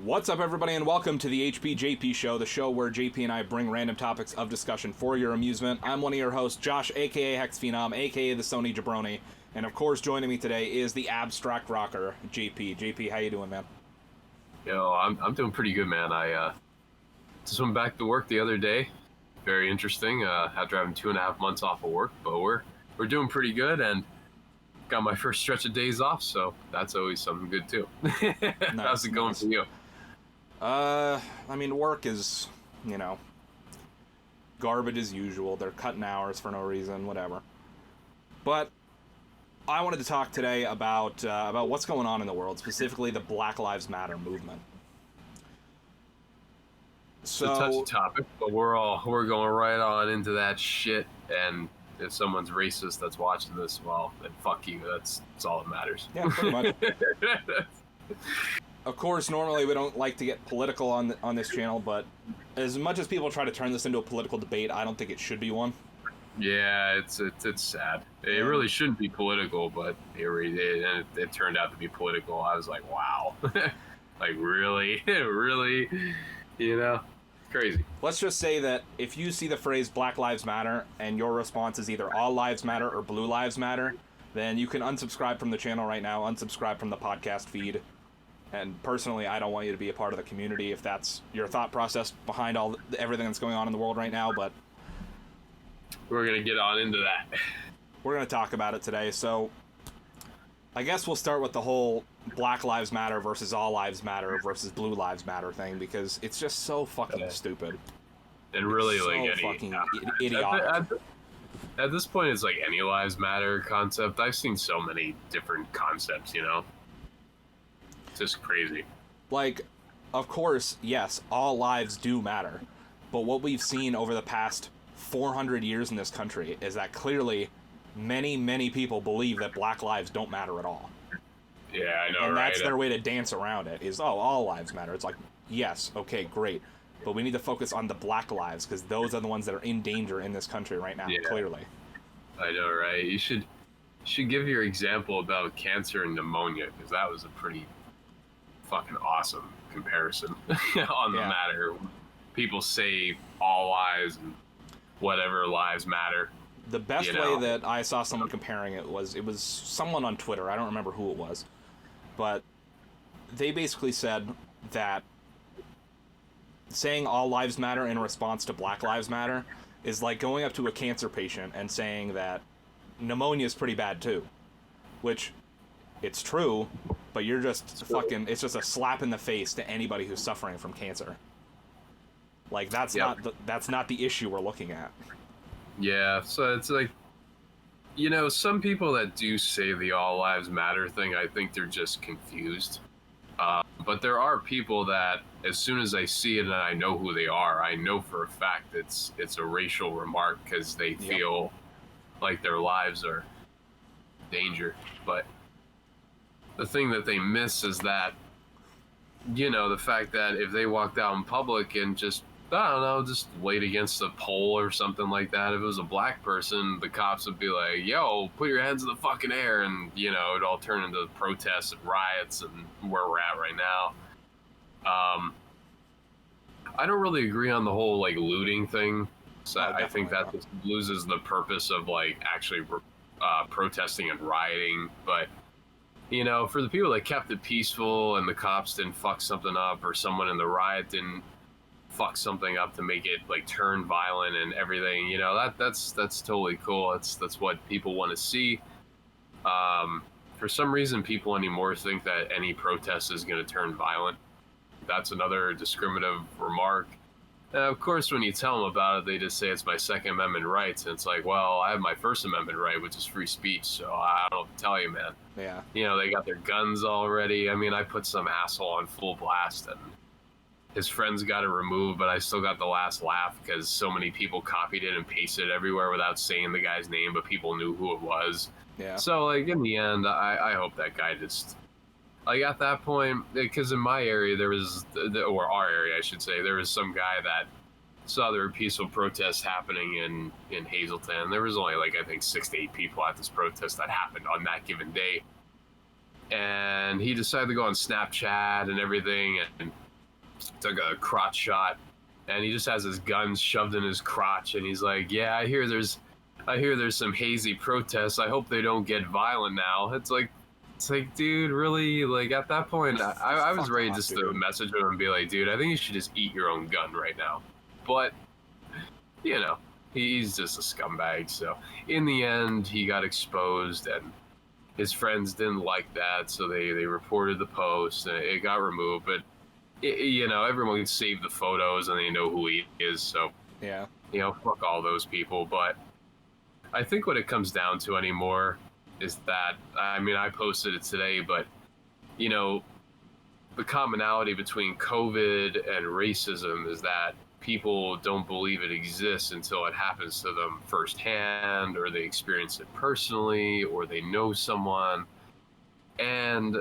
What's up, everybody, and welcome to the HPJP show, the show where JP and I bring random topics of discussion for your amusement. I'm one of your hosts, Josh, aka HexxedPhenom, aka the Sony Jabroni, and of course, joining me today is the abstract rocker, JP. JP, how you doing, man? Yo, I'm doing pretty good, man. I just went back to work the other day. Very interesting. After having 2.5 months off of work, but we're doing pretty good, and got my first stretch of days off, so that's always something good too. How's it going for you? I mean, work is, garbage as usual. They're cutting hours for no reason, whatever. But I wanted to talk today about what's going on in the world, specifically the Black Lives Matter movement. So, it's a touchy topic, but we're going right on into that shit. And if someone's racist that's watching this, well, then fuck you. That's all that matters. Yeah, pretty much. Of course, normally we don't like to get political on this channel, but as much as people try to turn this into a political debate, I don't think it should be one. Yeah, it's sad. It really shouldn't be political, but it turned out to be political. I was like, wow. Like, really? Really? Crazy. Let's just say that if you see the phrase Black Lives Matter and your response is either All Lives Matter or Blue Lives Matter, then you can unsubscribe from the channel right now, unsubscribe from the podcast feed. And personally, I don't want you to be a part of the community if that's your thought process behind everything that's going on in the world right now, but we're going to get on into that. We're going to talk about it today. So I guess we'll start with the whole Black Lives Matter versus All Lives Matter versus Blue Lives Matter thing, because it's just so fucking stupid. And really, it's so fucking idiotic. At this point, it's like any lives matter concept. I've seen so many different concepts, It's just crazy. Like, of course, yes, all lives do matter. But what we've seen over the past 400 years in this country is that clearly many, many people believe that black lives don't matter at all. Yeah, I know, and right? That's their way to dance around it, is, all lives matter. It's like, yes, okay, great. But we need to focus on the black lives, because those are the ones that are in danger in this country right now, clearly. I know, right? You should give your example about cancer and pneumonia, because that was a pretty fucking awesome comparison on the matter. People say all lives and whatever lives matter. The best way that I saw someone comparing it was someone on Twitter. I don't remember who it was, but they basically said that saying all lives matter in response to Black Lives Matter is like going up to a cancer patient and saying that pneumonia is pretty bad too, which it's true, but you're just it's just a slap in the face to anybody who's suffering from cancer. Like, that's not the issue we're looking at. Yeah, so it's like, some people that do say the all lives matter thing, I think they're just confused. But there are people that, as soon as I see it and I know who they are, I know for a fact it's a racial remark because they feel like their lives are in danger. But the thing that they miss is that, the fact that if they walked out in public and just laid against a pole or something like that, if it was a black person, the cops would be like, yo, put your hands in the fucking air, and, it'd all turn into protests and riots and where we're at right now. I don't really agree on the whole, looting thing. So I think that just loses the purpose of, actually protesting and rioting. But, for the people that kept it peaceful and the cops didn't fuck something up, or someone in the riot didn't fuck something up to make it turn violent and everything, that's totally cool. That's what people want to see. For some reason, people anymore think that any protest is going to turn violent. That's another discriminative remark. And of course, when you tell them about it, they just say it's my Second Amendment rights, and it's like, well, I have my First Amendment right, which is free speech, so I don't know what to tell you, man. Yeah. They got their guns already. I mean, I put some asshole on full blast, and his friends got it removed, but I still got the last laugh because so many people copied it and pasted it everywhere without saying the guy's name, but people knew who it was. Yeah. So, in the end, I hope that guy just... at that point, because in my area, there was... or our area, I should say, there was some guy that saw there were peaceful protests happening in Hazleton. There was only, I think 6 to 8 people at this protest that happened on that given day. And he decided to go on Snapchat and everything and took a crotch shot, and he just has his guns shoved in his crotch, and he's like, "Yeah, I hear there's some hazy protests. I hope they don't get violent now." It's like, dude, really? Like, at that point, I was ready just to message him and be like, "Dude, I think you should just eat your own gun right now." But, you know, he's just a scumbag. So in the end, he got exposed, and his friends didn't like that, so they reported the post, and it got removed. But you know, everyone can save the photos, and they know who he is. So yeah, you know, fuck all those people. But I think what it comes down to anymore is that, I mean, I posted it today, but you know, the commonality between COVID and racism is that people don't believe it exists until it happens to them firsthand, or they experience it personally, or they know someone. And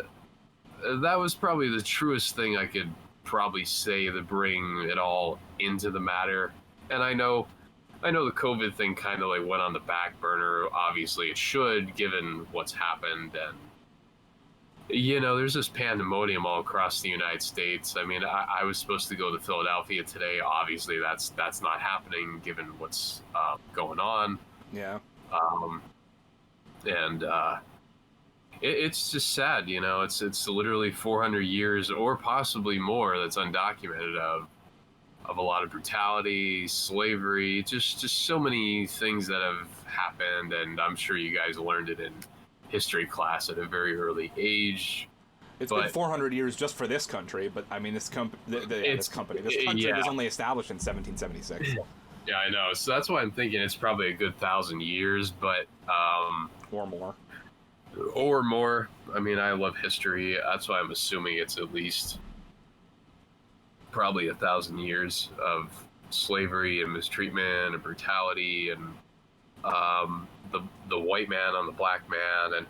that was probably the truest thing I could probably say to bring it all into the matter. And I know the COVID thing kind of like went on the back burner. Obviously it should, given what's happened. And you know, there's this pandemonium all across the United States. I mean, I was supposed to go to Philadelphia today. Obviously, that's not happening given what's going on. Yeah. And it's just sad, you know. It's literally 400 years or possibly more that's undocumented of a lot of brutality, slavery, just so many things that have happened. And I'm sure you guys learned it in history class at a very early age. It's been 400 years just for this country, but I mean, this country was only established in 1776. Yeah, I know. So that's why I'm thinking it's probably a good 1,000 years, but or more. I mean, I love history. That's why I'm assuming it's at least probably 1,000 years of slavery and mistreatment and brutality and the white man on the black man. And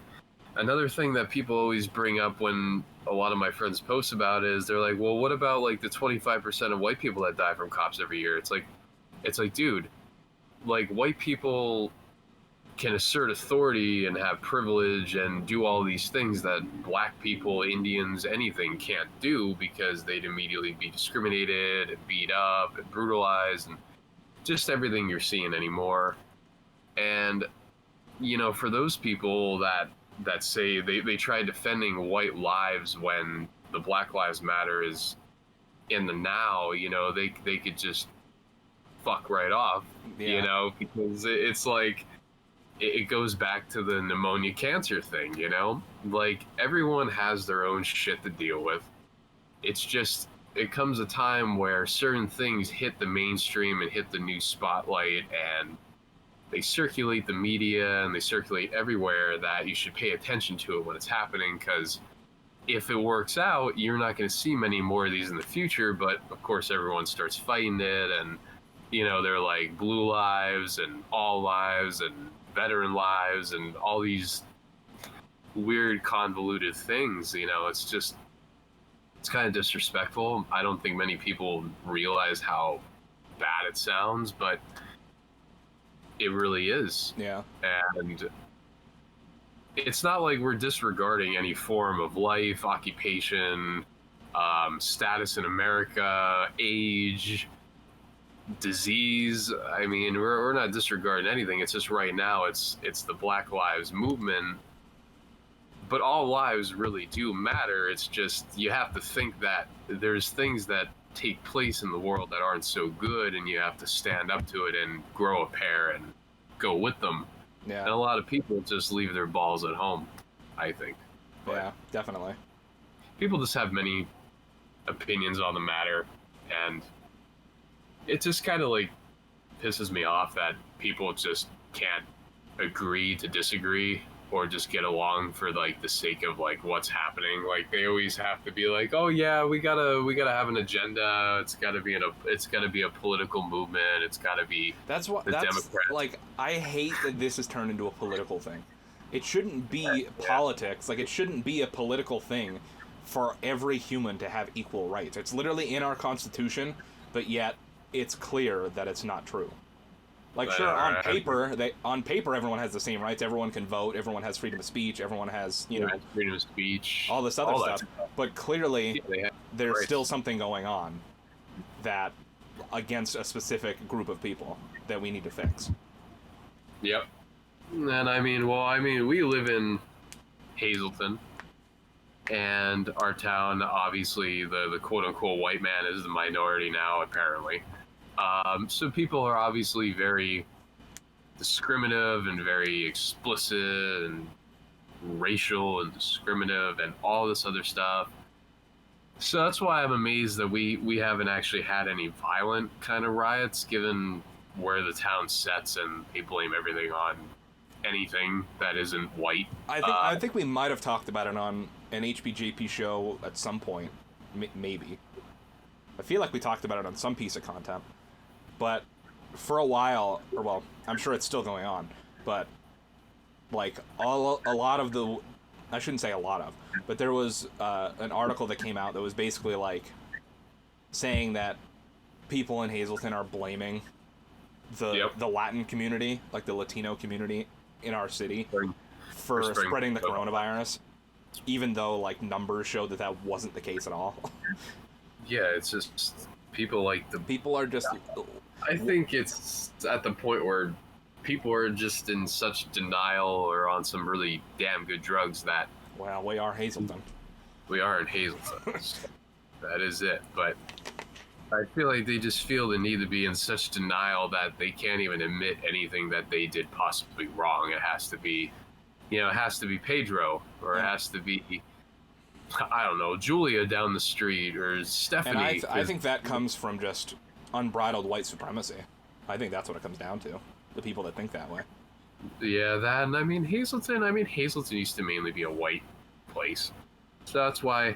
another thing that people always bring up when a lot of my friends post about it is they're like, well, what about like the 25% of white people that die from cops every year? It's like, dude, like, white people can assert authority and have privilege and do all these things that black people, Indians, anything can't do, because they'd immediately be discriminated and beat up and brutalized and just everything you're seeing anymore. And you know, for those people that say they try defending white lives when the Black Lives Matter is in the now, you know, they could just fuck right off, you know, because it's like, it goes back to the pneumonia cancer thing, you know, like, everyone has their own shit to deal with. It's just, it comes a time where certain things hit the mainstream and hit the news spotlight, and they circulate the media and they circulate everywhere, that you should pay attention to it when it's happening, because if it works out, you're not going to see many more of these in the future. But of course, everyone starts fighting it, and you know, they're like blue lives and all lives and veteran lives and all these weird convoluted things. You know, it's kind of disrespectful. I don't think many people realize how bad it sounds, but it really is. Yeah. And it's not like we're disregarding any form of life, occupation, status in America, age, disease. I mean, we're not disregarding anything. It's just right now it's the Black Lives Movement. But all lives really do matter. It's just, you have to think that there's things that take place in the world that aren't so good, and you have to stand up to it and grow a pair and go with them. Yeah. And a lot of people just leave their balls at home, I think. But yeah, definitely. People just have many opinions on the matter, and it just kind of like pisses me off that people just can't agree to disagree, or just get along for like the sake of like what's happening. Like, they always have to be like, oh yeah, we gotta have an agenda. It's gotta be a political movement. It's gotta be Democrats. Like, I hate that this has turned into a political thing. It shouldn't be politics. Like, it shouldn't be a political thing for every human to have equal rights. It's literally in our Constitution, but yet it's clear that it's not true. Like, sure, on paper, everyone has the same rights. Everyone can vote. Everyone has freedom of speech. Everyone has, you know, freedom of speech. All this other stuff. But clearly, there's Right. still something going on that against a specific group of people that we need to fix. Yep. And we live in Hazleton, and our town, obviously, the quote unquote white man is the minority now, apparently. So people are obviously very discriminative and very explicit and racial and discriminative and all this other stuff. So that's why I'm amazed that we haven't actually had any violent kind of riots, given where the town sets, and they blame everything on anything that isn't white. I think we might have talked about it on an HPJP show at some point, maybe. I feel like we talked about it on some piece of content, but for a while, or well, I'm sure it's still going on, but like a lot of the, I shouldn't say a lot of, but there was an article that came out that was basically like saying that people in Hazleton are blaming the Latin community, like the Latino community in our city, for spreading the coronavirus, even though like numbers showed that that wasn't the case at all. Yeah, it's just people like the people are just. I think it's at the point where people are just in such denial or on some really damn good drugs that Well, we are Hazleton. we are in Hazleton. That is it. But I feel like they just feel the need to be in such denial that they can't even admit anything that they did possibly wrong. It has to be, it has to be Pedro, or it has to be, I don't know, Julia down the street, or Stephanie. And I think that comes from just unbridled white supremacy. I think that's what it comes down to. The people that think that way. Yeah, that, and Hazleton used to mainly be a white place. So that's why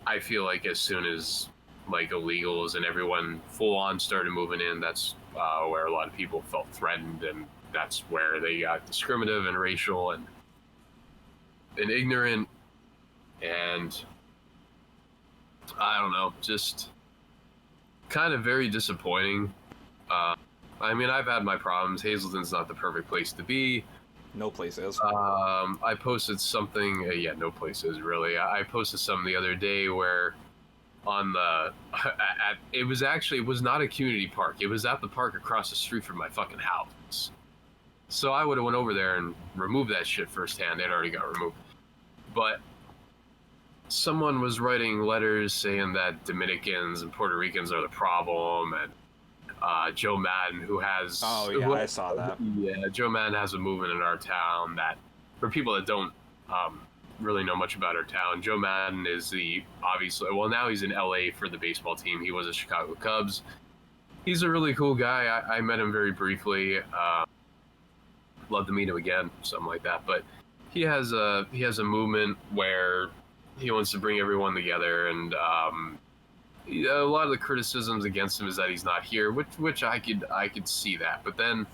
I feel like as soon as like illegals and everyone full on started moving in, that's where a lot of people felt threatened, and that's where they got discriminative and racial and ignorant, and I don't know, just kind of very disappointing. I've had my problems. Hazleton's not the perfect place to be. No place is. I posted something. No place is really. I posted something the other day where on the it was not a community park. It was at the park across the street from my fucking house. So I would have went over there and removed that shit firsthand. It already got removed. But someone was writing letters saying that Dominicans and Puerto Ricans are the problem, and Joe Madden, who has... Oh, yeah, I saw that. Yeah, Joe Madden has a movement in our town that, for people that don't really know much about our town, Joe Madden is now he's in LA for the baseball team. He was a Chicago Cubs. He's a really cool guy. I met him very briefly. Love to meet him again, something like that. But he has a movement where he wants to bring everyone together, and a lot of the criticisms against him is that he's not here, which I could see that. But then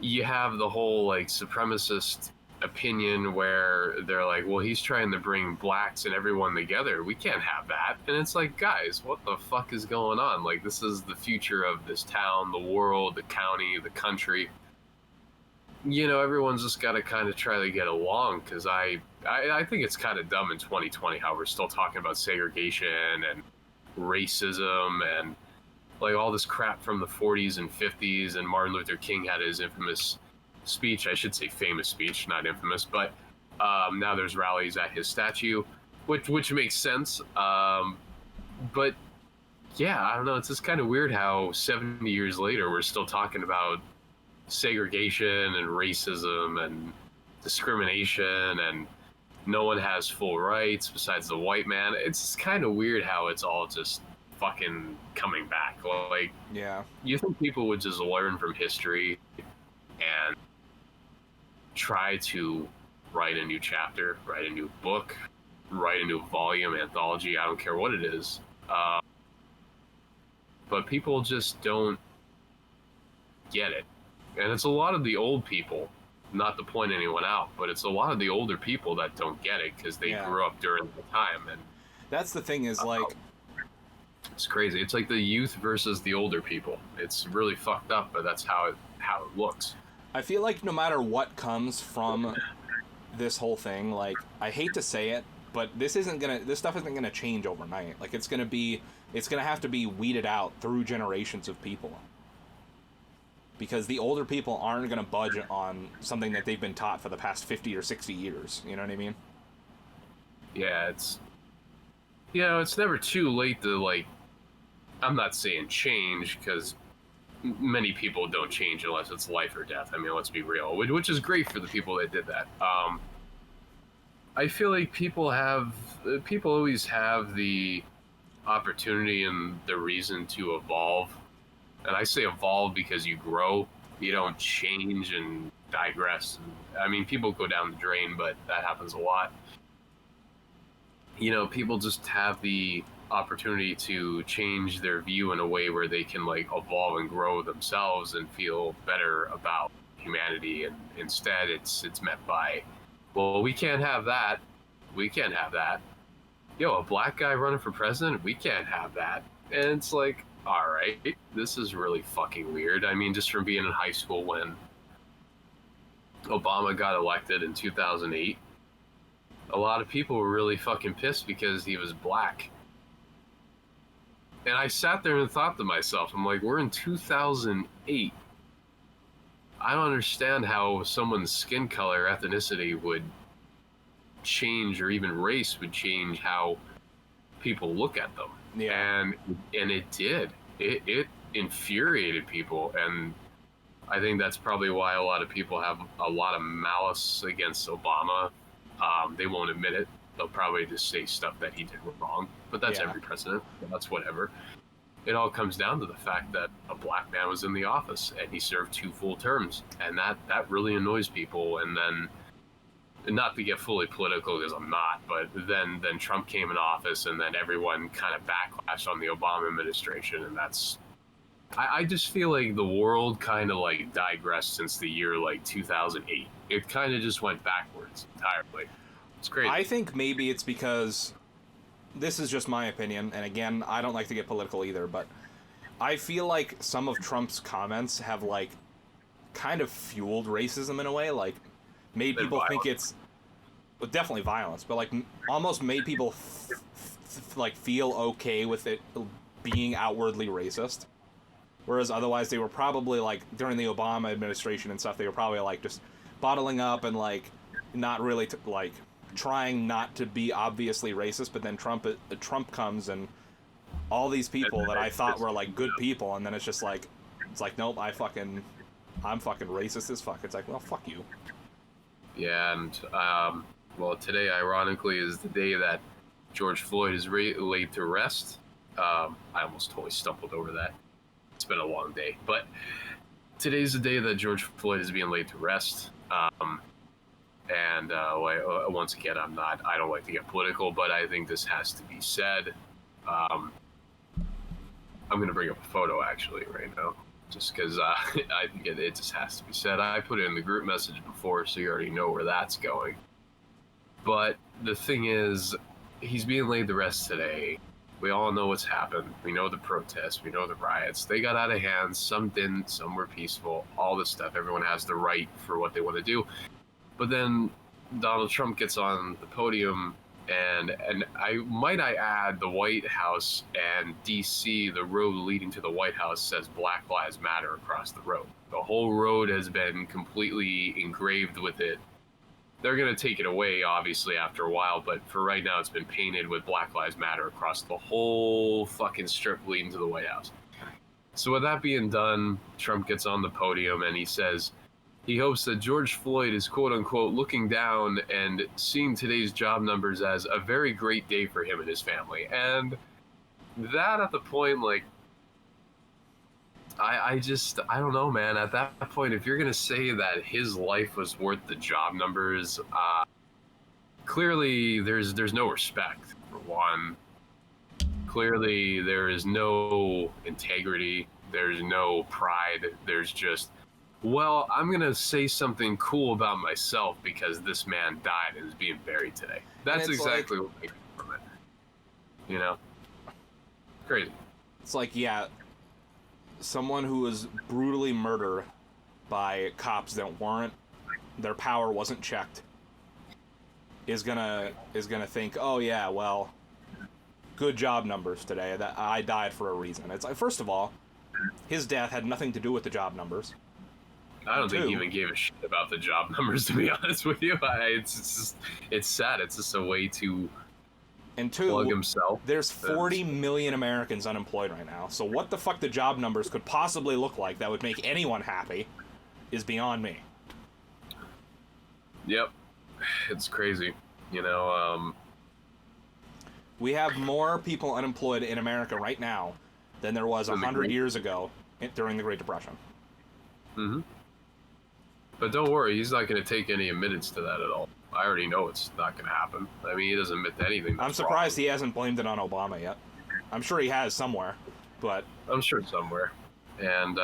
you have the whole like supremacist opinion where they're like, well, he's trying to bring blacks and everyone together. We can't have that. And it's like, guys, what the fuck is going on? Like, this is the future of this town, the world, the county, the country. Everyone's just got to kind of try to get along, because I think it's kind of dumb in 2020 how we're still talking about segregation and racism and like all this crap from the 40s and 50s. And Martin Luther King had his infamous speech, I should say famous speech, not infamous, but now there's rallies at his statue, which makes sense. But yeah, I don't know, it's just kind of weird how 70 years later we're still talking about segregation and racism and discrimination, and no one has full rights besides the white man. It's kind of weird how it's all just fucking coming back. Like, yeah, you think people would just learn from history and try to write a new chapter, write a new book, write a new volume, anthology, I don't care what it is. But people just don't get it. And it's a lot of the old people, not to point anyone out, but it's a lot of the older people that don't get it because they grew up during the time. And that's the thing is, like, it's crazy. It's like the youth versus the older people. It's really fucked up, but that's how it looks. I feel like no matter what comes from this whole thing, like, I hate to say it, but this stuff isn't gonna change overnight. Like, it's gonna have to be weeded out through generations of people. Because the older people aren't gonna budge on something that they've been taught for the past 50 or 60 years. You know what I mean? Yeah, it's never too late to, like, I'm not saying change, because many people don't change unless it's life or death. I mean, let's be real, which is great for the people that did that. I feel like people always have the opportunity and the reason to evolve. And I say evolve because you grow, you don't change and digress. I mean, people go down the drain, but that happens a lot. You know, people just have the opportunity to change their view in a way where they can, like, evolve and grow themselves and feel better about humanity. And instead it's met by, well, we can't have that. We can't have that. Yo, a black guy running for president? We can't have that. And it's like, all right, this is really fucking weird. I mean, just from being in high school when Obama got elected in 2008, a lot of people were really fucking pissed because he was black. And I sat there and thought to myself, I'm like, we're in 2008. I don't understand how someone's skin color, ethnicity would change, or even race would change how people look at them. Yeah. And it did. It infuriated people, and I think that's probably why a lot of people have a lot of malice against Obama. They won't admit it. They'll probably just say stuff that he did wrong, but that's every president. That's whatever. It all comes down to the fact that a black man was in the office and he served 2 full terms, and that really annoys people. And then, not to get fully political because I'm not, but then Trump came in office, and then everyone kind of backlashed on the Obama administration, and that's, I just feel like the world kind of like digressed since the year like 2008. It kind of just went backwards entirely. It's crazy. I think maybe it's because, this is just my opinion, and again, I don't like to get political either, but I feel like some of Trump's comments have, like, kind of fueled racism in a way, like, made people think it's, well, definitely violence, but, like, almost made people like feel okay with it being outwardly racist. Whereas otherwise they were probably, like, during the Obama administration and stuff, they were probably, like, just bottling up and, like, not really like trying not to be obviously racist. But then Trump comes, and all these people that I thought were, like, good people, and then it's just like, it's like, nope, I'm fucking racist as fuck. It's like, well, fuck you. Yeah, and well, today ironically is the day that George Floyd is laid to rest. I almost totally stumbled over that. It's been a long day, but today's the day that George Floyd is being laid to rest. Once again, I don't like to get political, but I think this has to be said. I'm going to bring up a photo actually right now, just because I think it just has to be said. I put it in the group message before, so you already know where that's going. But the thing is, he's being laid to rest today. We all know what's happened. We know the protests. We know the riots. They got out of hand. Some didn't. Some were peaceful. All this stuff. Everyone has the right for what they want to do. But then Donald Trump gets on the podium, and I add, the White House and D.C., the road leading to the White House, says Black Lives Matter across the road. The whole road has been completely engraved with it. They're going to take it away, obviously, after a while, but for right now, it's been painted with Black Lives Matter across the whole fucking strip leading to the White House. So with that being done, Trump gets on the podium and he says he hopes that George Floyd is, quote-unquote, looking down and seeing today's job numbers as a very great day for him and his family. And that, at the point, like, I don't know, man. At that point, if you're going to say that his life was worth the job numbers, clearly there's no respect, for one. Clearly there is no integrity. There's no pride. There's just, well, I'm going to say something cool about myself because this man died and is being buried today. That's exactly what I get from it. You know? Crazy. It's like, yeah, someone who was brutally murdered by cops that weren't, their power wasn't checked. is gonna think, oh yeah, well, good job numbers today. That I died for a reason. It's like, first of all, his death had nothing to do with the job numbers. I don't think he even gave a shit about the job numbers, to be honest with you. It's sad. It's just a way to plug himself. There's 40 million Americans unemployed right now. So what the fuck the job numbers could possibly look like that would make anyone happy is beyond me. Yep. It's crazy. You know, we have more people unemployed in America right now than there was 100 years ago during the Great Depression. Mm-hmm. But don't worry, he's not going to take any admittance to that at all. I already know it's not going to happen. I mean, he doesn't admit to anything. I'm surprised he hasn't blamed it on Obama yet. I'm sure he has somewhere, but... I'm sure somewhere. And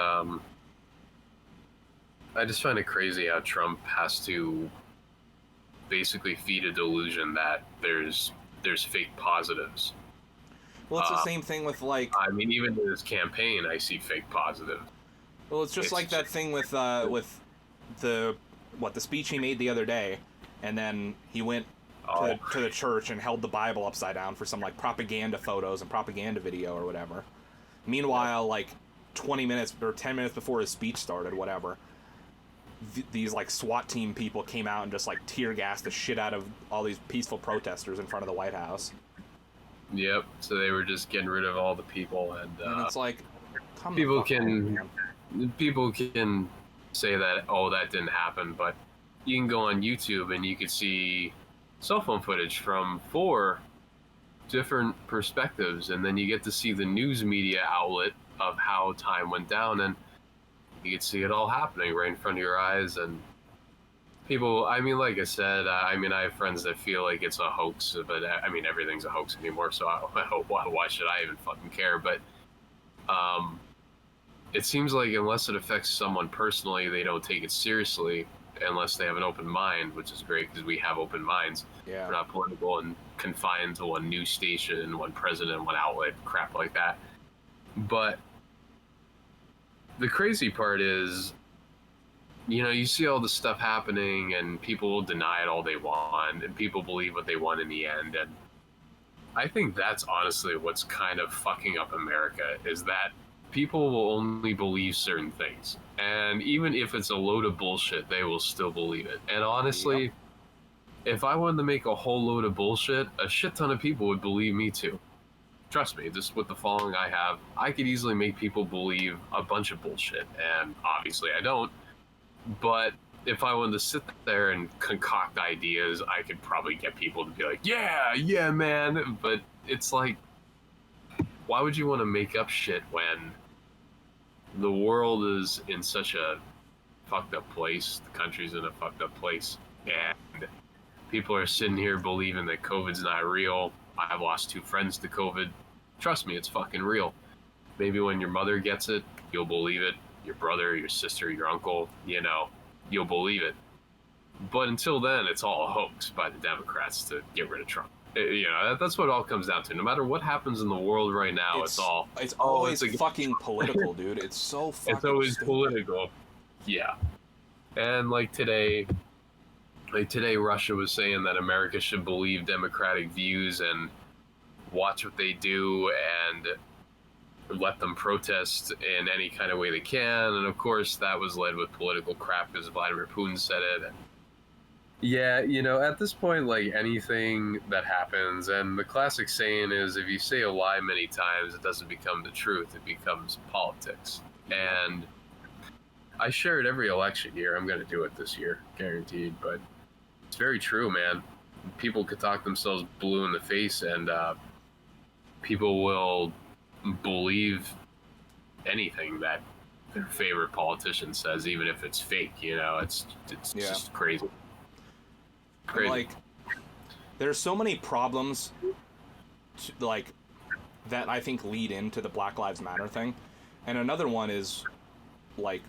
I just find it crazy how Trump has to basically feed a delusion that there's fake positives. Well, it's the same thing with, like... I mean, even in his campaign, I see fake positives. Well, it's just like that thing with the speech he made the other day, and then he went to the church and held the Bible upside down for some, like, propaganda photos and propaganda video or whatever. Meanwhile, like, 20 minutes or 10 minutes before his speech started, whatever, these, like, SWAT team people came out and just, like, tear gassed the shit out of all these peaceful protesters in front of the White House. Yep, so they were just getting rid of all the people, and it's like, people can say that, oh, that didn't happen, but you can go on YouTube and you can see cell phone footage from 4 different perspectives, and then you get to see the news media outlet of how time went down, and you can see it all happening right in front of your eyes. And people, I mean, like I said, I mean, I have friends that feel like it's a hoax, but I mean, everything's a hoax anymore, so why should I even fucking care? But it seems like unless it affects someone personally, they don't take it seriously unless they have an open mind, which is great because we have open minds. Yeah. We're not political and confined to one news station, one president, one outlet, crap like that. But the crazy part is, you know, you see all this stuff happening and people will deny it all they want and people believe what they want in the end. And I think that's honestly what's kind of fucking up America, is that people will only believe certain things. And even if it's a load of bullshit, they will still believe it. And honestly, if I wanted to make a whole load of bullshit, a shit ton of people would believe me too. Trust me, just with the following I have, I could easily make people believe a bunch of bullshit. And obviously I don't. But if I wanted to sit there and concoct ideas, I could probably get people to be like, yeah, man. But it's like, why would you want to make up shit when the world is in such a fucked up place, the country's in a fucked up place, and people are sitting here believing that COVID's not real. I've lost 2 friends to COVID. Trust me, it's fucking real. Maybe when your mother gets it, you'll believe it. Your brother, your sister, your uncle, you know, you'll believe it. But until then, it's all a hoax by the Democrats to get rid of Trump. You know, that's what it all comes down to. No matter what happens in the world right now, it's always fucking political, dude. It's so fucking It's always stupid. political. Yeah. And like today, Russia was saying that America should believe democratic views and watch what they do and let them protest in any kind of way they can. And of course, that was led with political crap because Vladimir Putin said it. And yeah, you know, at this point, like anything that happens, and the classic saying is, if you say a lie many times, it doesn't become the truth, it becomes politics. And I share it every election year. I'm going to do it this year, guaranteed. But it's very true, man. People could talk themselves blue in the face, and people will believe anything that their favorite politician says, even if it's fake. You know, it's just crazy. Crazy. Like, there's so many problems, like, that I think lead into the Black Lives Matter thing, and another one is, like,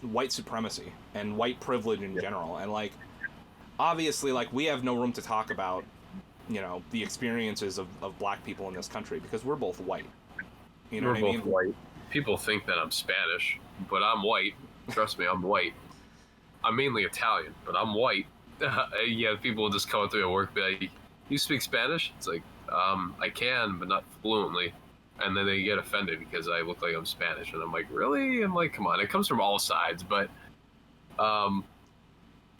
white supremacy and white privilege in general. And, like, obviously, like, we have no room to talk about, you know, the experiences of black people in this country because we're both white. You know what I mean? We're both white. People think that I'm Spanish, but I'm white. Trust me, I'm white. I'm mainly Italian, but I'm white. yeah, people will just come up to me at work and be like, "You speak Spanish?" It's like, I can, but not fluently. And then they get offended because I look like I'm Spanish, and I'm like, really? I'm like, come on. It comes from all sides, but um,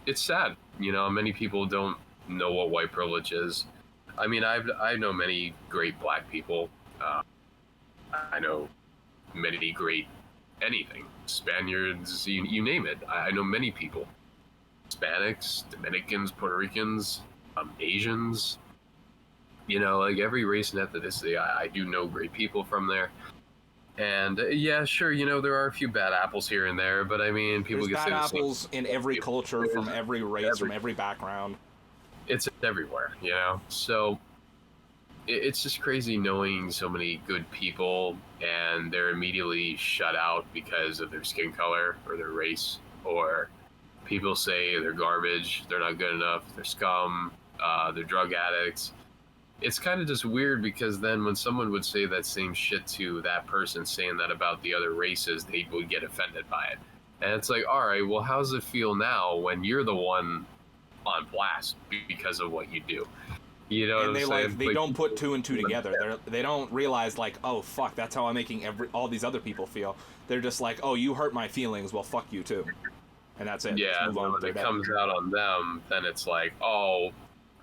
it's sad. You know, many people don't know what white privilege is. I mean, I know many great black people. Uh, I know many great anything, Spaniards, you name it. I know many people, Hispanics, Dominicans, Puerto Ricans, Asians. You know, like every race and ethnicity, I do know great people from there. And yeah, sure, you know, there are a few bad apples here and there, but I mean, people There's get bad apples in every culture, from every race, from every, every background. it's everywhere, you know? So it's just crazy knowing so many good people and they're immediately shut out because of their skin color or their race, or people say they're garbage, they're not good enough, they're scum, they're drug addicts. It's kind of just weird because then when someone would say that same shit to that person saying that about the other races, they would get offended by it. And it's like, all right, well, how does it feel now when you're the one on blast because of what you do? You know, And what I'm saying? they don't put two and two together. They don't realize, like, oh fuck, that's how I'm making all these other people feel. They're just like, oh, you hurt my feelings, well fuck you too, and that's it. Yeah, when it comes out on them, then it's like, oh,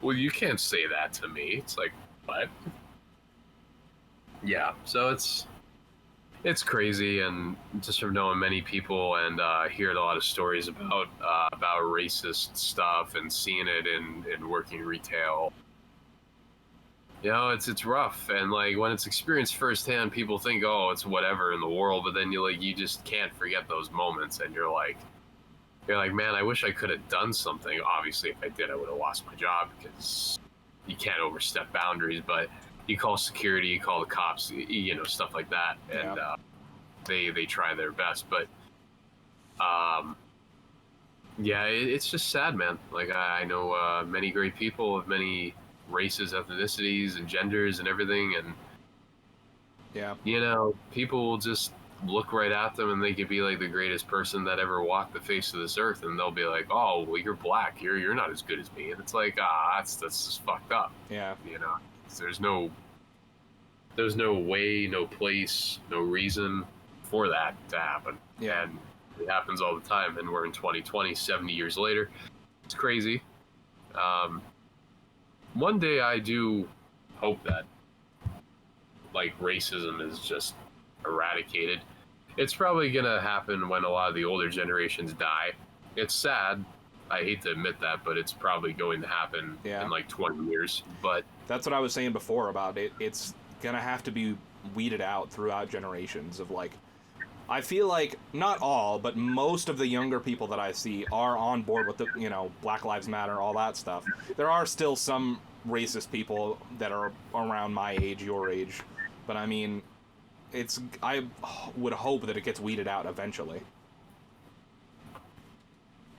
well, you can't say that to me. It's like, what? Yeah, so it's crazy, and just from knowing many people and hearing a lot of stories about racist stuff and seeing it in working retail. You know, it's rough, and like when it's experienced firsthand, people think, oh, it's whatever in the world, but then you just can't forget those moments, and you're like, man, I wish I could have done something. Obviously, if I did, I would have lost my job because you can't overstep boundaries. But you call security, you call the cops, you know, stuff like that, and they try their best. But yeah, it's just sad, man. Like I know many great people of many races, ethnicities, and genders, and everything, and yeah, you know, people will just look right at them and they could be like the greatest person that ever walked the face of this earth, and they'll be like, oh, well, you're black, you're not as good as me, and it's like, that's just fucked up. Yeah, you know, there's no way, no place, no reason for that to happen. Yeah, and it happens all the time, and we're in 2020, 70 years later. It's crazy. One day I do hope that like racism is just eradicated. It's probably gonna happen when a lot of the older generations die. It's sad, I hate to admit that, but it's probably going to happen in like 20 years. But that's what I was saying before about it. It's gonna have to be weeded out throughout generations of like, I feel like not all, but most of the younger people that I see are on board with the, you know, Black Lives Matter, all that stuff. There are still some racist people that are around my age, your age, but I mean, I would hope that it gets weeded out eventually.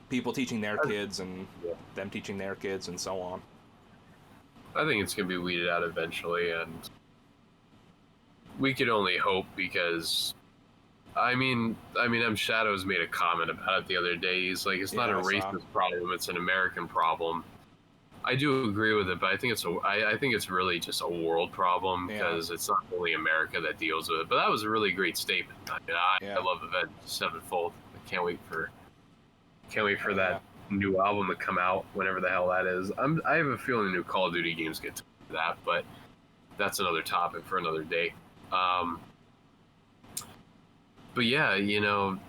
People teaching their kids and them teaching their kids and so on. I think it's gonna be weeded out eventually, and we could only hope because I mean, Shadow's made a comment about it the other day. He's like, it's not a racist problem; it's an American problem. I do agree with it, but I think it's really just a world problem because it's not only America that deals with it. But that was a really great statement. I love Avenged Sevenfold. I can't wait for that new album to come out whenever the hell that is. I have a feeling the new Call of Duty games get to that, but that's another topic for another day. But yeah, you know,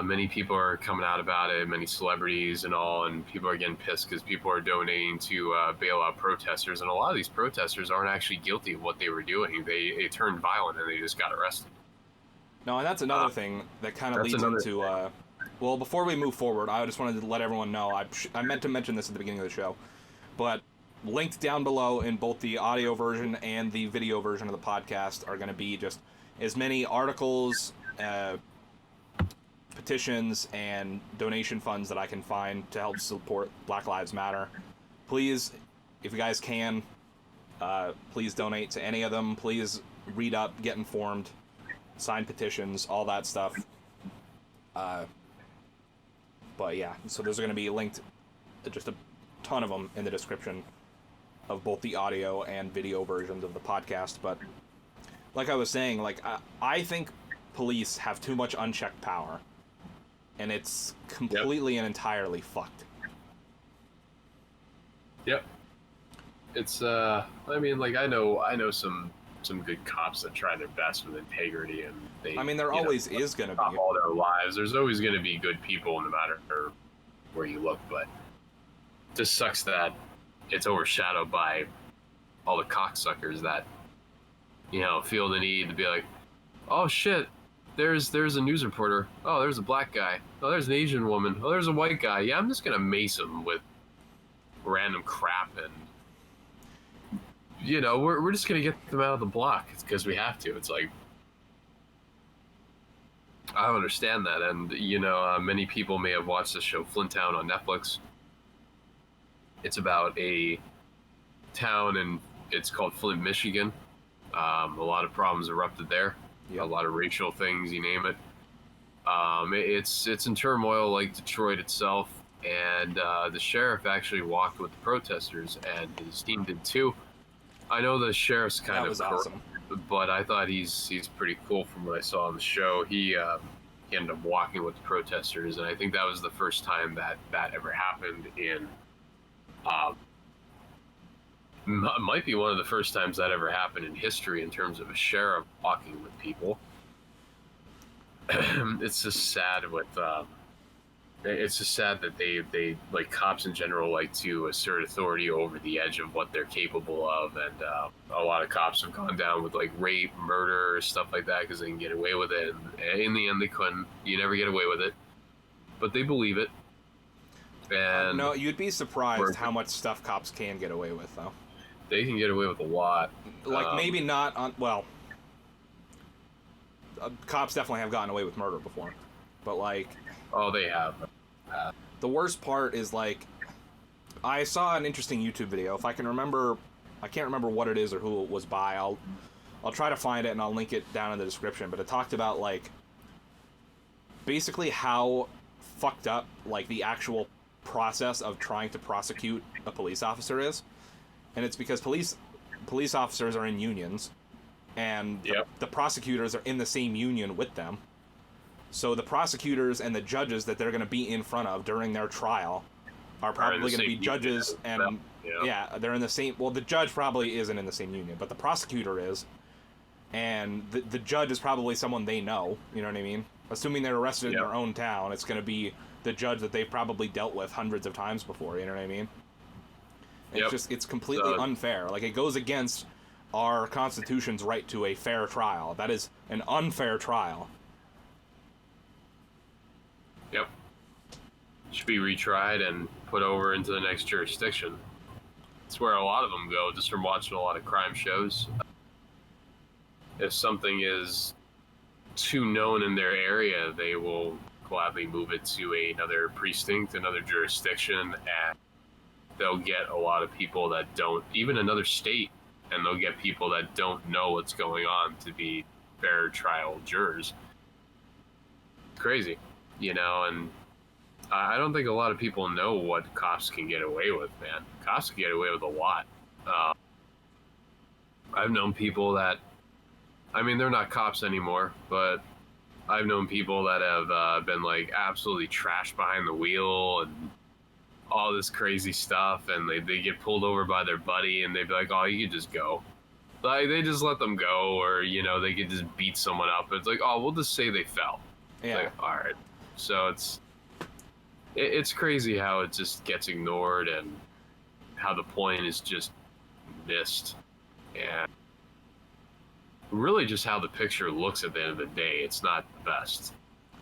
many people are coming out about it, many celebrities and all, and people are getting pissed because people are donating to bail out protesters, and a lot of these protesters aren't actually guilty of what they were doing. They turned violent and they just got arrested. No, and that's another thing that kind of leads into... well, before we move forward, I just wanted to let everyone know, I meant to mention this at the beginning of the show, but linked down below in both the audio version and the video version of the podcast are going to be just as many articles, petitions, and donation funds that I can find to help support Black Lives Matter. Please, if you guys can, please donate to any of them. Please read up, get informed, sign petitions, all that stuff. But yeah, so those are going to be linked just ton of them in the description of both the audio and video versions of the podcast. But like I was saying, like I think police have too much unchecked power, and it's completely and entirely fucked. Yep. It's I mean, like I know some good cops that try their best with integrity, and they. I mean, there always is going to be all their lives. There's always going to be good people, no matter where you look. But it just sucks that it's overshadowed by all the cocksuckers that feel the need to be like, oh shit, there's a news reporter. Oh, there's a black guy. Oh, there's an Asian woman. Oh, there's a white guy. Yeah, I'm just gonna mace him with random crap, and we're just gonna get them out of the block because we have to. It's like, I don't understand that. And many people may have watched the show Flinttown on Netflix. It's about a town, and it's called Flint, Michigan. A lot of problems erupted there. A lot of racial things, you name it. It's in turmoil like Detroit itself. And the sheriff actually walked with the protesters, and his team did too. I know the sheriff's kind of corrupt, awesome, but I thought he's pretty cool from what I saw on the show. He ended up walking with the protesters, and I think that was the first time that ever happened in. Might be one of the first times that ever happened in history in terms of a sheriff walking with people. It's just sad with. It's just sad that they like cops in general like to assert authority over the edge of what they're capable of, and a lot of cops have gone down with like rape, murder, stuff like that because they can get away with it. And in the end, they couldn't. You never get away with it, but they believe it. And no, you'd be surprised how much stuff cops can get away with, though. They can get away with a lot. Like maybe not on. Well, cops definitely have gotten away with murder before, but like. Oh, they have. The worst part is, like, I saw an interesting YouTube video. If I can remember, I can't remember what it is or who it was by. I'll try to find it and I'll link it down in the description. But it talked about, like, basically how fucked up, like, the actual process of trying to prosecute a police officer is. And it's because police officers are in unions, and the prosecutors are in the same union with them. So the prosecutors and the judges that they're going to be in front of during their trial are probably going to be judges, and they're in the same. Well, the judge probably isn't in the same union, but the prosecutor is, and the judge is probably someone they know. You know what I mean? Assuming they're arrested in their own town, it's going to be the judge that they've probably dealt with hundreds of times before. You know what I mean? It's completely unfair. Like, it goes against our Constitution's right to a fair trial. That is an unfair trial. Yep. Should be retried and put over into the next jurisdiction. It's where a lot of them go, just from watching a lot of crime shows. If something is too known in their area, they will gladly move it to another precinct, another jurisdiction, and they'll get a lot of people that don't, even another state, and they'll get people that don't know what's going on to be fair trial jurors. It's crazy. And I don't think a lot of people know what cops can get away with, man. Cops can get away with a lot. I've known people that, I mean, they're not cops anymore, but I've known people that have been, like, absolutely trashed behind the wheel and all this crazy stuff, and they get pulled over by their buddy, and they'd be like, oh, you could just go. Like, they just let them go, or, they could just beat someone up. It's like, oh, we'll just say they fell. Yeah. Like, all right. So it's crazy how it just gets ignored, and how the point is just missed, and really just how the picture looks at the end of the day. It's not the best.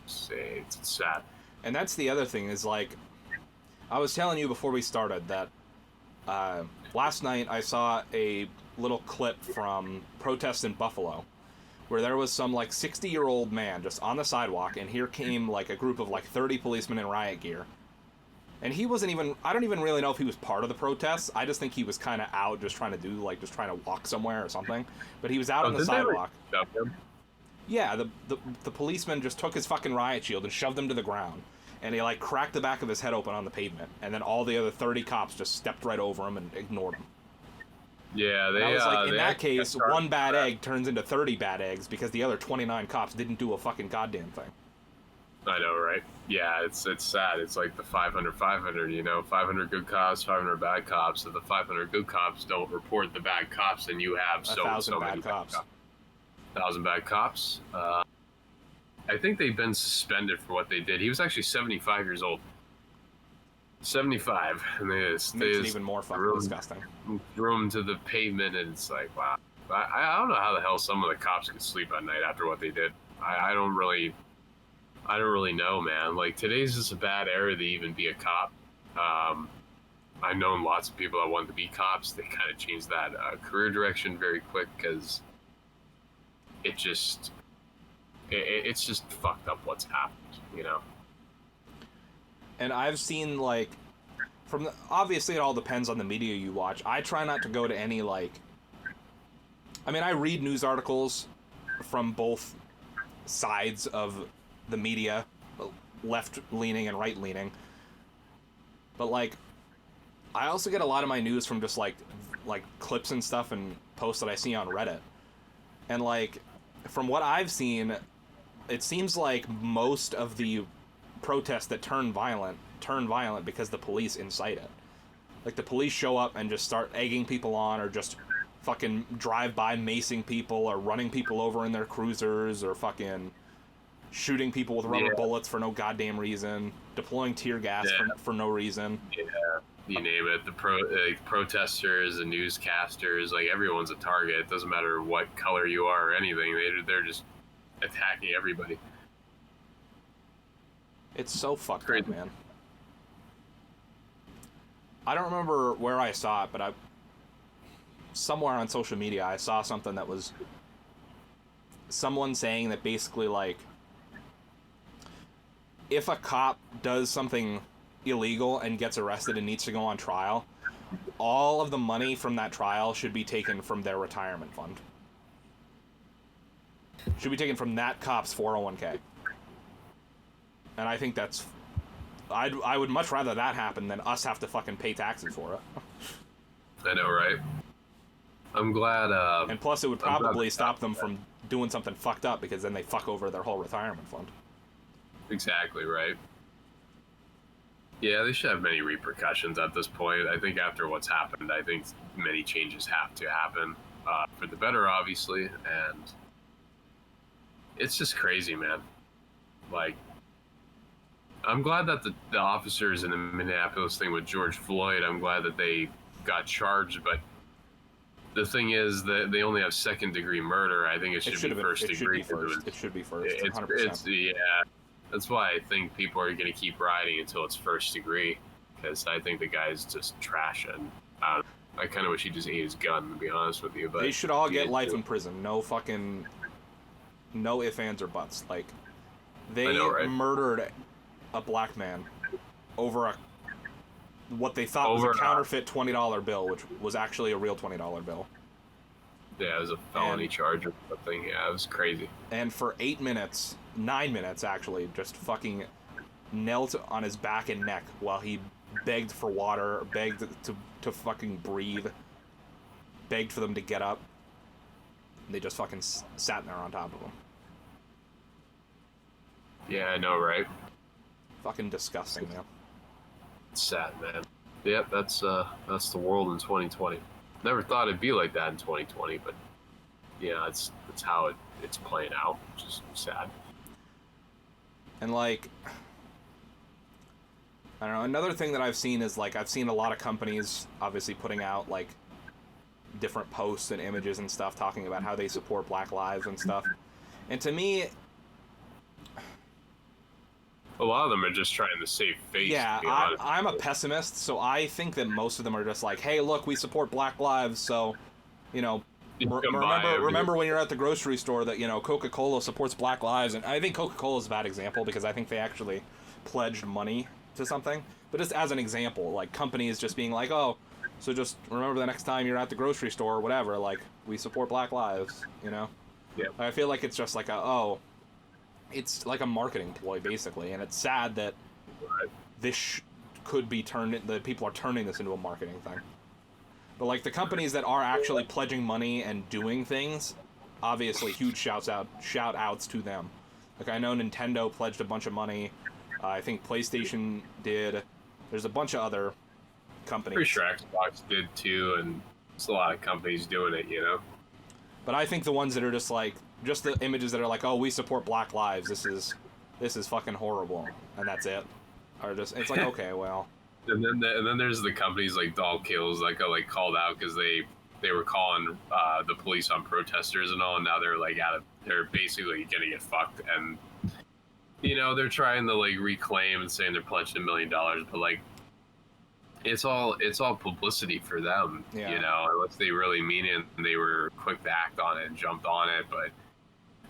It's sad. And that's the other thing is, like, I was telling you before we started that last night I saw a little clip from protests in Buffalo, where there was some, like, 60-year-old man just on the sidewalk, and here came, like, a group of, like, 30 policemen in riot gear. And he wasn't even, I don't even really know if he was part of the protests. I just think he was kind of out just trying to walk somewhere or something. But he was out on the sidewalk. Shove him? Yeah, the policeman just took his fucking riot shield and shoved him to the ground. and he like cracked the back of his head open on the pavement, and then all the other 30 cops just stepped right over him and ignored him. Yeah, And they. I was like, in that case, one bad that. egg turns into 30 bad eggs because the other 29 cops didn't do a fucking goddamn thing. I know, right? Yeah, it's sad. It's like the 500, you know, 500 good cops, 500 bad cops. If the 500 good cops don't report the bad cops, then you have so many bad cops. 1,000 bad cops. I think they've been suspended for what they did. He was actually 75 years old. 75, and they just even more fucking disgusting. Threw him to the pavement, and it's like, wow. I don't know how the hell some of the cops could sleep at night after what they did. I don't really know, man. Like, today's just a bad era to even be a cop. I've known lots of people that wanted to be cops. They kind of changed that career direction very quick because it's just fucked up what's happened, you know. And I've seen, like, obviously it all depends on the media you watch. I try not to go to any, like, I mean, I read news articles from both sides of the media, left-leaning and right-leaning. But, like, I also get a lot of my news from just, like clips and stuff and posts that I see on Reddit. And, like, from what I've seen, it seems like most of the protests that turn violent because the police incite it. Like, the police show up and just start egging people on, or just fucking drive by macing people, or running people over in their cruisers, or fucking shooting people with rubber bullets for no goddamn reason, deploying tear gas for no reason. Yeah, you name it. The protesters, the newscasters, like, everyone's a target. It doesn't matter what color you are or anything. They're just attacking everybody. It's so fucked up, man. I don't remember where I saw it, but somewhere on social media I saw something that was someone saying that basically, like, if a cop does something illegal and gets arrested and needs to go on trial, all of the money from that trial should be taken from their retirement fund. Should be taken from that cop's 401k. And I think that's... I would much rather that happen than us have to fucking pay taxes for it. I know, right? I'm glad... and plus, it would probably stop them from doing something fucked up, because then they fuck over their whole retirement fund. Exactly, right? Yeah, they should have many repercussions at this point. I think after what's happened, I think many changes have to happen. For the better, obviously, and... it's just crazy, man. Like... I'm glad that the officers in the Minneapolis thing with George Floyd, I'm glad that they got charged, but the thing is that they only have second-degree murder. I think it should be first degree. It should be first, 100%. Yeah, that's why I think people are going to keep riding until it's first degree, because I think the guy's just trash, and I kind of wish he just ate his gun, to be honest with you. But they should all get life in prison. No ifs, ands, or buts. Like, they murdered a black man over what they thought was a counterfeit $20 bill, which was actually a real $20 bill. Yeah, it was a felony charge or something. Yeah, it was crazy. And for 9 minutes actually, just fucking knelt on his back and neck while he begged for water, begged to fucking breathe, begged for them to get up. They just fucking sat there on top of him. Yeah, I know, right? Fucking disgusting, man. It's sad, man. Yep, that's the world in 2020. Never thought it'd be like that in 2020, but yeah, it's how it's playing out. It's just sad. And, like, I don't know, another thing that I've seen is, like, I've seen a lot of companies obviously putting out, like, different posts and images and stuff talking about how they support Black Lives and stuff. And to me, a lot of them are just trying to save face. Yeah, I'm a pessimist, so I think that most of them are just like, hey, look, we support Black Lives, so, you know, remember when you're at the grocery store that, you know, Coca-Cola supports Black Lives. And I think Coca-Cola is a bad example, because I think they actually pledged money to something. But just as an example, like, companies just being like, oh, so just remember the next time you're at the grocery store or whatever, like, we support Black Lives, you know? Yeah. I feel like it's just like it's like a marketing ploy, basically, and it's sad that this could be that people are turning this into a marketing thing. But like the companies that are actually pledging money and doing things, obviously huge shout outs to them. Like I know Nintendo pledged a bunch of money. I think PlayStation did. There's a bunch of other companies. Pretty sure Xbox did too, and there's a lot of companies doing it, you know. But I think the ones that are just the images that are like, oh, we support Black Lives. This is fucking horrible, and that's it. Or just it's like okay, well. And then there's the companies like Doll Kills that got like called out because they were calling the police on protesters and all, and now they're like they're basically getting it fucked, and you know they're trying to like reclaim and saying they're pledged $1 million, but like it's all publicity for them, you know, unless they really mean it and they were quick to act on it and jumped on it. But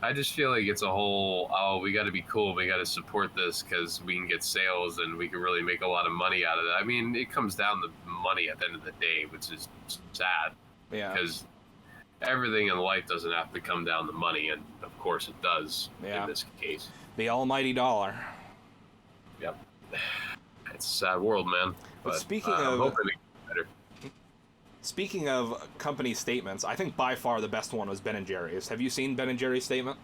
I just feel like it's a whole, oh, we got to be cool, we got to support this because we can get sales and we can really make a lot of money out of it. I mean, it comes down to money at the end of the day, which is sad. Yeah. Because everything in life doesn't have to come down to money, and of course it does in this case. The almighty dollar. Yep. It's a sad world, man. But speaking I'm of hoping it gets better. Speaking of company statements, I think by far the best one was Ben & Jerry's. Have you seen Ben & Jerry's statement?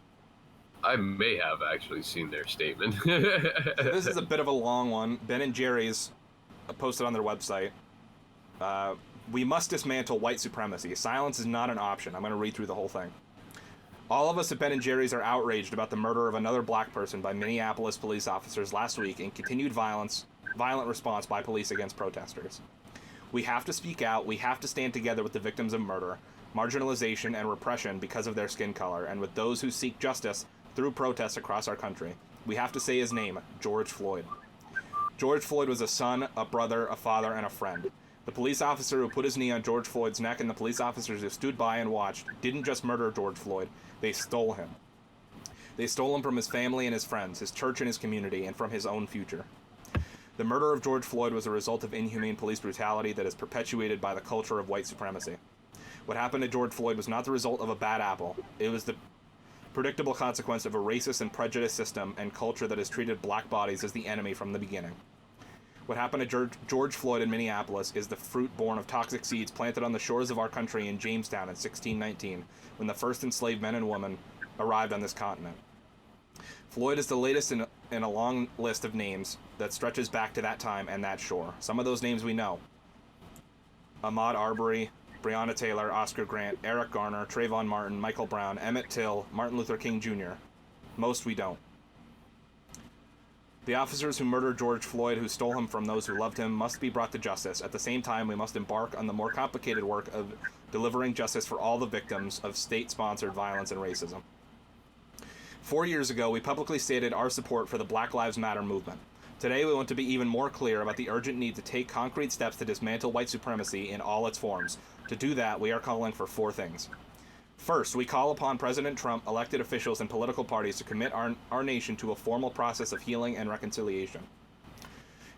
I may have actually seen their statement. This is a bit of a long one. Ben & Jerry's posted on their website. We must dismantle white supremacy. Silence is not an option. I'm going to read through the whole thing. All of us at Ben & Jerry's are outraged about the murder of another black person by Minneapolis police officers last week and continued violent response by police against protesters. We have to speak out. We have to stand together with the victims of murder, marginalization, and repression because of their skin color, and with those who seek justice through protests across our country. We have to say his name, George Floyd. George Floyd was a son, a brother, a father, and a friend. The police officer who put his knee on George Floyd's neck and the police officers who stood by and watched didn't just murder George Floyd, they stole him. They stole him from his family and his friends, his church and his community, and from his own future. The murder of George Floyd was a result of inhumane police brutality that is perpetuated by the culture of white supremacy. What happened to George Floyd was not the result of a bad apple. It was the predictable consequence of a racist and prejudiced system and culture that has treated black bodies as the enemy from the beginning. What happened to George Floyd in Minneapolis is the fruit born of toxic seeds planted on the shores of our country in Jamestown in 1619, when the first enslaved men and women arrived on this continent. Floyd is the latest in a long list of names that stretches back to that time and that shore. Some of those names we know. Ahmaud Arbery, Breonna Taylor, Oscar Grant, Eric Garner, Trayvon Martin, Michael Brown, Emmett Till, Martin Luther King Jr. Most we don't. The officers who murdered George Floyd, who stole him from those who loved him, must be brought to justice. At the same time, we must embark on the more complicated work of delivering justice for all the victims of state-sponsored violence and racism. 4 years ago, we publicly stated our support for the Black Lives Matter movement. Today, we want to be even more clear about the urgent need to take concrete steps to dismantle white supremacy in all its forms. To do that, we are calling for 4 things. First, we call upon President Trump, elected officials, and political parties to commit our nation to a formal process of healing and reconciliation.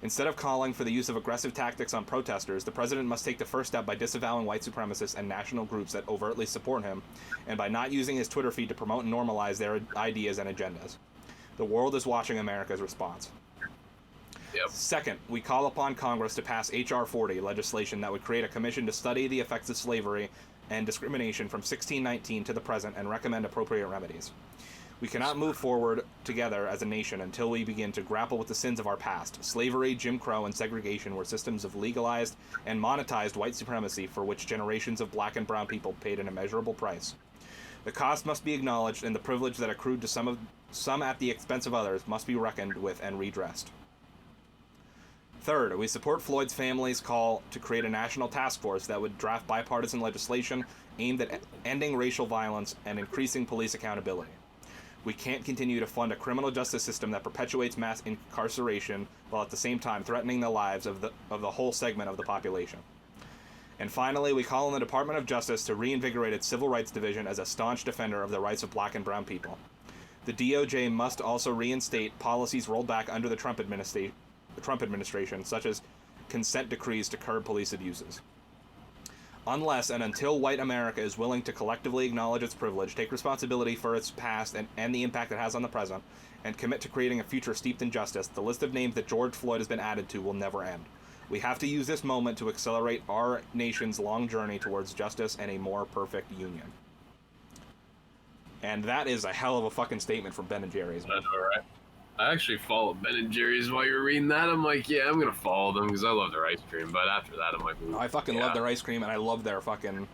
Instead of calling for the use of aggressive tactics on protesters, the president must take the first step by disavowing white supremacists and national groups that overtly support him, and by not using his Twitter feed to promote and normalize their ideas and agendas. The world is watching America's response. Yep. Second, we call upon Congress to pass H.R. 40, legislation that would create a commission to study the effects of slavery and discrimination from 1619 to the present and recommend appropriate remedies. We cannot move forward together as a nation until we begin to grapple with the sins of our past. Slavery, Jim Crow, and segregation were systems of legalized and monetized white supremacy for which generations of black and brown people paid an immeasurable price. The cost must be acknowledged, and the privilege that accrued to some at the expense of others must be reckoned with and redressed. Third, we support Floyd's family's call to create a national task force that would draft bipartisan legislation aimed at ending racial violence and increasing police accountability. We can't continue to fund a criminal justice system that perpetuates mass incarceration while at the same time threatening the lives of the whole segment of the population. And finally, we call on the Department of Justice to reinvigorate its Civil Rights Division as a staunch defender of the rights of black and brown people. The DOJ must also reinstate policies rolled back under the Trump administration, such as consent decrees to curb police abuses. unless and until white America is willing to collectively acknowledge its privilege, take responsibility for its past and the impact it has on the present, and commit to creating a future steeped in justice, the list of names that George Floyd has been added to will never end. We have to use this moment to accelerate our nation's long journey towards justice and a more perfect union. And that is a hell of a fucking statement from Ben & Jerry's. I know, right? I actually followed Ben & Jerry's while you were reading that. I'm like, yeah, I'm going to follow them because I love their ice cream. But after that, I'm like, ooh, I fucking love their ice cream, and I love their fucking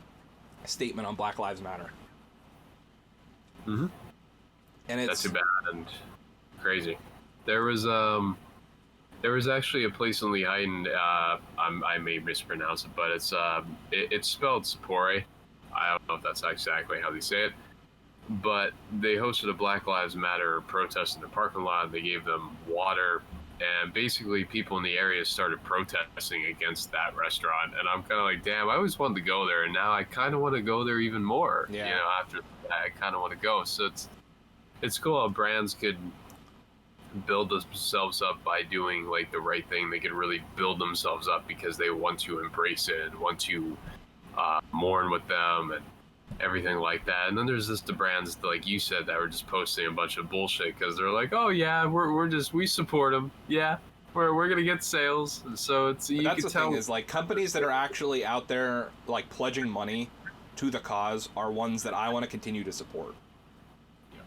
statement on Black Lives Matter. Mm-hmm. And it's... That's too bad and crazy. There was actually a place in Lehighton, I may mispronounce it, but it's spelled Sapporo. I don't know if that's exactly how they say it. But they hosted a Black Lives Matter protest in the parking lot. They gave them water, and basically people in the area started protesting against that restaurant. And I'm kind of like, damn, I always wanted to go there, and now I kind of want to go there even more. Yeah. You know, after that, I kind of want to go. So it's cool how brands could build themselves up by doing like the right thing. They could really build themselves up because they want to embrace it and want to mourn with them and everything like that. And then there's just the brands, like you said, that were just posting a bunch of bullshit because they're like, oh yeah, we support them. Yeah, we're gonna get sales. So it's you that's can the tell. thing is, like, companies that are actually out there like pledging money to the cause are ones that I want to continue to support. Yeah.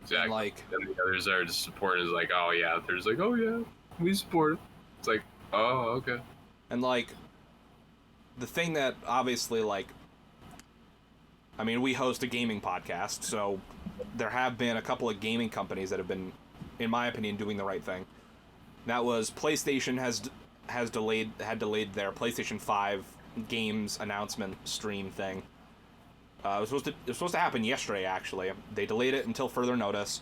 Exactly. And, like, and the others are just supporting is like, oh yeah, there's like, oh yeah, we support it. It's like, oh okay. And like the thing that obviously, like, I mean, we host a gaming podcast, so there have been a couple of gaming companies that have been, in my opinion, doing the right thing. That was PlayStation had delayed their PlayStation 5 games announcement stream thing. It was supposed to happen yesterday, actually. They delayed it until further notice.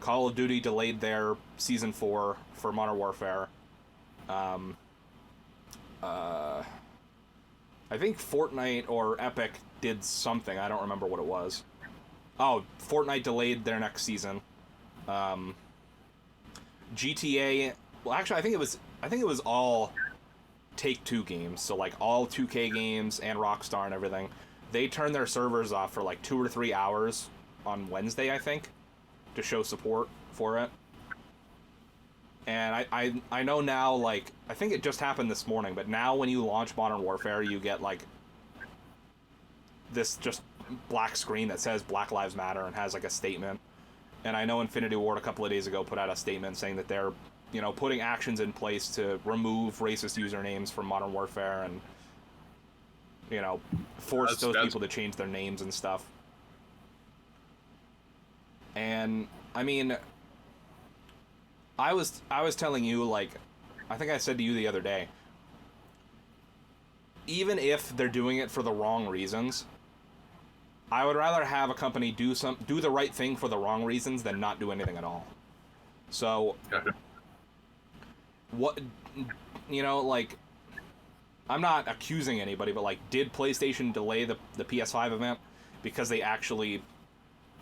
Call of Duty delayed their Season 4 for Modern Warfare. I think Fortnite or Epic did something. I don't remember what it was. Oh, Fortnite delayed their next season. GTA. Well, actually, I think it was all Take-Two games. So like all 2K games and Rockstar and everything. They turned their servers off for like 2 or 3 hours on Wednesday, I think, to show support for it. And I know now, like, I think it just happened this morning, but now when you launch Modern Warfare, you get, like, this just black screen that says Black Lives Matter and has, like, a statement. And I know Infinity Ward a couple of days ago put out a statement saying that they're, you know, putting actions in place to remove racist usernames from Modern Warfare and, you know, force those people to change their names and stuff. And, I mean, I was telling you, like, I think I said to you the other day, even if they're doing it for the wrong reasons, I would rather have a company do the right thing for the wrong reasons than not do anything at all. So, what, you know, like, I'm not accusing anybody, but, like, did PlayStation delay the PS5 event because they actually,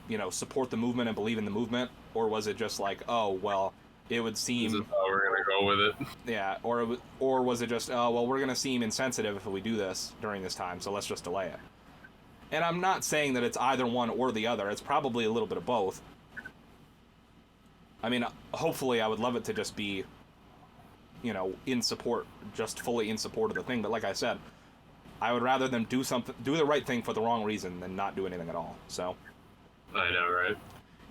you know, support the movement and believe in the movement? Or was it just like, oh, well, it would seem... This is how we're gonna go with it. Yeah, or was it just, oh, well, we're gonna seem insensitive if we do this during this time, so let's just delay it. And I'm not saying that it's either one or the other. It's probably a little bit of both. I mean, hopefully I would love it to just be, you know, in support, just fully in support of the thing. But like I said, I would rather them do the right thing for the wrong reason than not do anything at all. So. I know, right?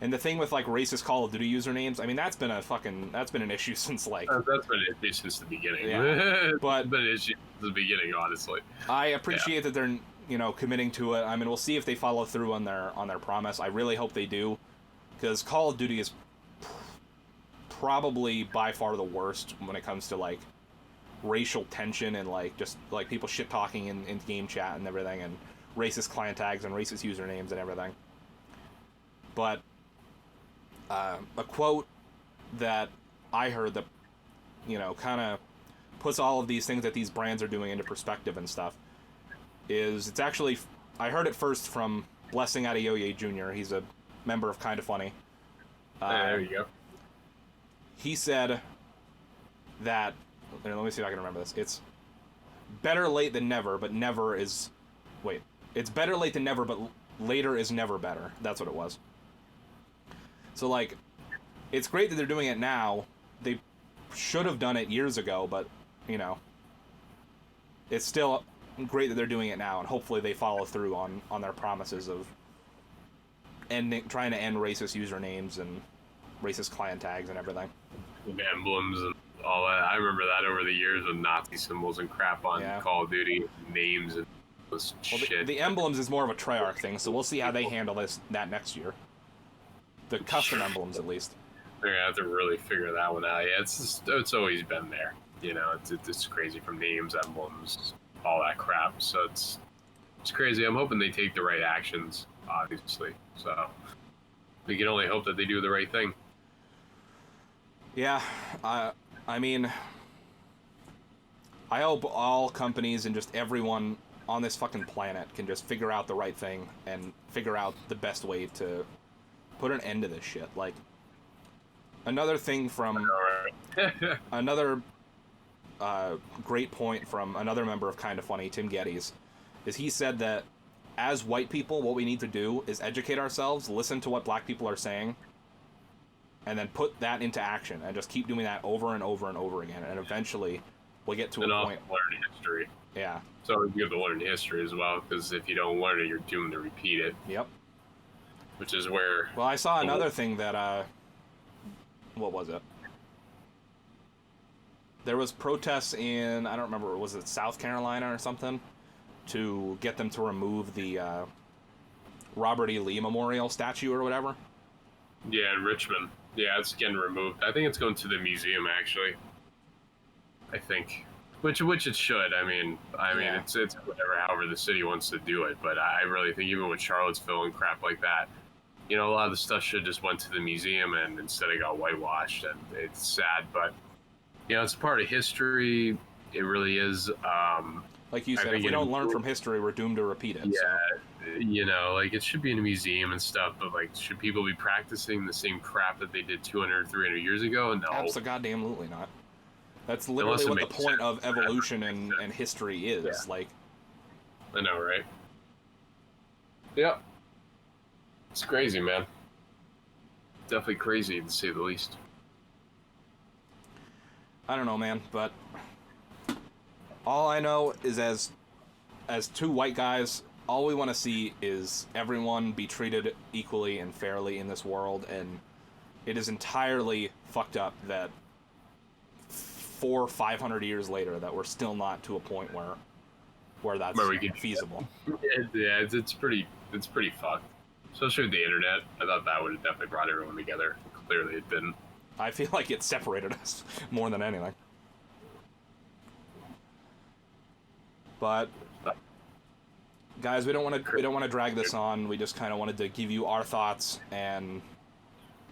And the thing with, like, racist Call of Duty usernames, I mean, that's been an issue since, like... That's been an issue since the beginning. Yeah. But it's been an issue since the beginning, honestly. I appreciate that they're, you know, committing to it. I mean, we'll see if they follow through on their promise. I really hope they do, because Call of Duty is probably by far the worst when it comes to, like, racial tension and, like, just, like, people shit-talking in game chat and everything, and racist client tags and racist usernames and everything. But... a quote that I heard that, you know, kind of puts all of these things that these brands are doing into perspective and stuff is, it's actually, I heard it first from Blessing Adeoye Jr. He's a member of Kinda Funny. There you go. He said that, let me see if I can remember this. It's, better late than never, but never is... Wait. It's better late than never, but later is never better. That's what it was. So, like, it's great that they're doing it now. They should have done it years ago, but, you know, it's still great that they're doing it now, and hopefully they follow through on their promises of trying to end racist usernames and racist client tags and everything. Emblems and all that. I remember that over the years with Nazi symbols and crap on Call of Duty, names and shit. The emblems is more of a Treyarch thing, so we'll see how they handle that next year. The custom emblems, at least. They're gonna have to really figure that one out. Yeah, it's always been there. You know, it's crazy from names, emblems, all that crap. So it's crazy. I'm hoping they take the right actions, obviously. So we can only hope that they do the right thing. Yeah, I mean, I hope all companies and just everyone on this fucking planet can just figure out the right thing and figure out the best way to put an end to this shit. Like, another thing from another great point from another member of Kinda Funny, Tim Geddes, is he said that as white people, what we need to do is educate ourselves, listen to what black people are saying, and then put that into action, and just keep doing that over and over and over again, and eventually we'll get to a point. Learn history. Yeah. So you have to learn history as well, because if you don't learn it, you're doomed to repeat it. Yep. Which is where... Well, I saw another thing that, what was it? There was protests in, I don't remember, was it South Carolina or something? To get them to remove the Robert E. Lee Memorial statue or whatever. Yeah, in Richmond. Yeah, it's getting removed. I think it's going to the museum, actually. I think. Which it should. I mean, Yeah. it's whatever, however the city wants to do it. But I really think even with Charlottesville and crap like that, you know, a lot of the stuff should just went to the museum and instead it got whitewashed. And it's sad, but, you know, it's part of history. It really is. Like you said, if we don't learn from history, we're doomed to repeat it. Yeah, so. You know, like, it should be in a museum and stuff, but, like, should people be practicing the same crap that they did 200, 300 years ago? No. Absolutely not. That's literally what the point of evolution and history is. Yeah. Like, I know, right? Yep. It's crazy, man. Definitely crazy, to say the least. I don't know, man, but all I know is as two white guys, all we want to see is everyone be treated equally and fairly in this world, and it is entirely fucked up that 400 or 500 years later that we're still not to a point where that's feasible. Yeah, it's pretty fucked. Especially with the internet. I thought that would have definitely brought everyone together. Clearly it didn't. I feel like it separated us more than anything. But guys, we don't want to drag this on. We just kind of wanted to give you our thoughts and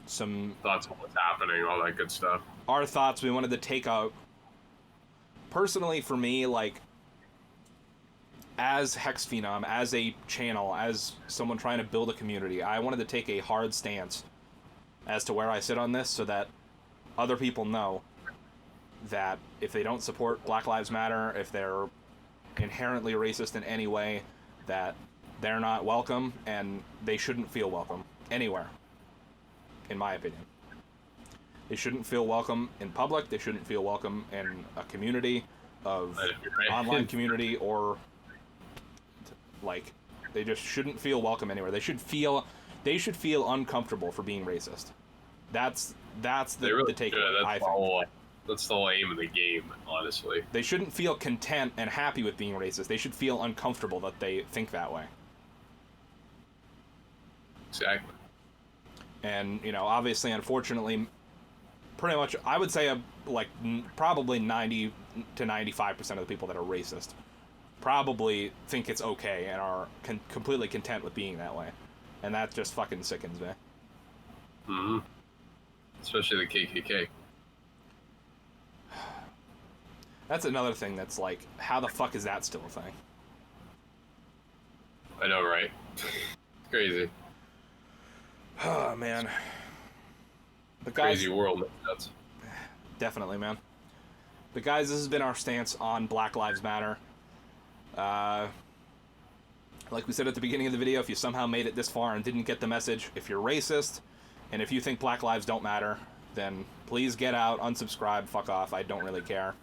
some thoughts on what's happening, all that good stuff. Our thoughts. We wanted to take out, personally for me, like, as HexxedPhenom, as a channel, as someone trying to build a community, I wanted to take a hard stance as to where I sit on this, so that other people know that if they don't support Black Lives Matter, if they're inherently racist in any way, that they're not welcome, and they shouldn't feel welcome anywhere, in my opinion. They shouldn't feel welcome in public, they shouldn't feel welcome in a community of an online community, or like, they just shouldn't feel welcome anywhere. They should feel uncomfortable for being racist. That's the takeaway, I think. That's the whole aim of the game, honestly. They shouldn't feel content and happy with being racist. They should feel uncomfortable that they think that way. Exactly. And, you know, obviously, unfortunately, pretty much, I would say, probably 90 to 95% of the people that are racist probably think it's okay and are completely content with being that way. And that just fucking sickens me. Mm-hmm. Especially the KKK. That's another thing that's like, how the fuck is that still a thing? I know, right? Crazy. Oh, man. But guys, crazy world. That's... Definitely, man. But guys, this has been our stance on Black Lives Matter. Like we said at the beginning of the video, if you somehow made it this far and didn't get the message, if you're racist, and if you think black lives don't matter, then please get out, unsubscribe, fuck off, I don't really care.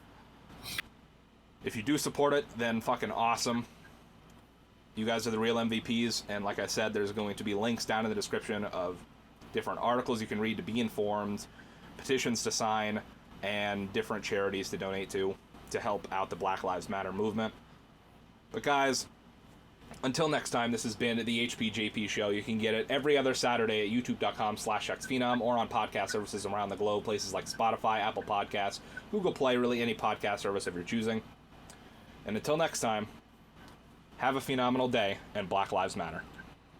If you do support it, then fucking awesome. You guys are the real MVPs, and like I said, there's going to be links down in the description of different articles you can read to be informed, petitions to sign, and different charities to donate to help out the Black Lives Matter movement. But guys, until next time, this has been the HPJP Show. You can get it every other Saturday at youtube.com/HexxedPhenom or on podcast services around the globe, places like Spotify, Apple Podcasts, Google Play, really any podcast service of your choosing. And until next time, have a phenomenal day, and Black Lives Matter.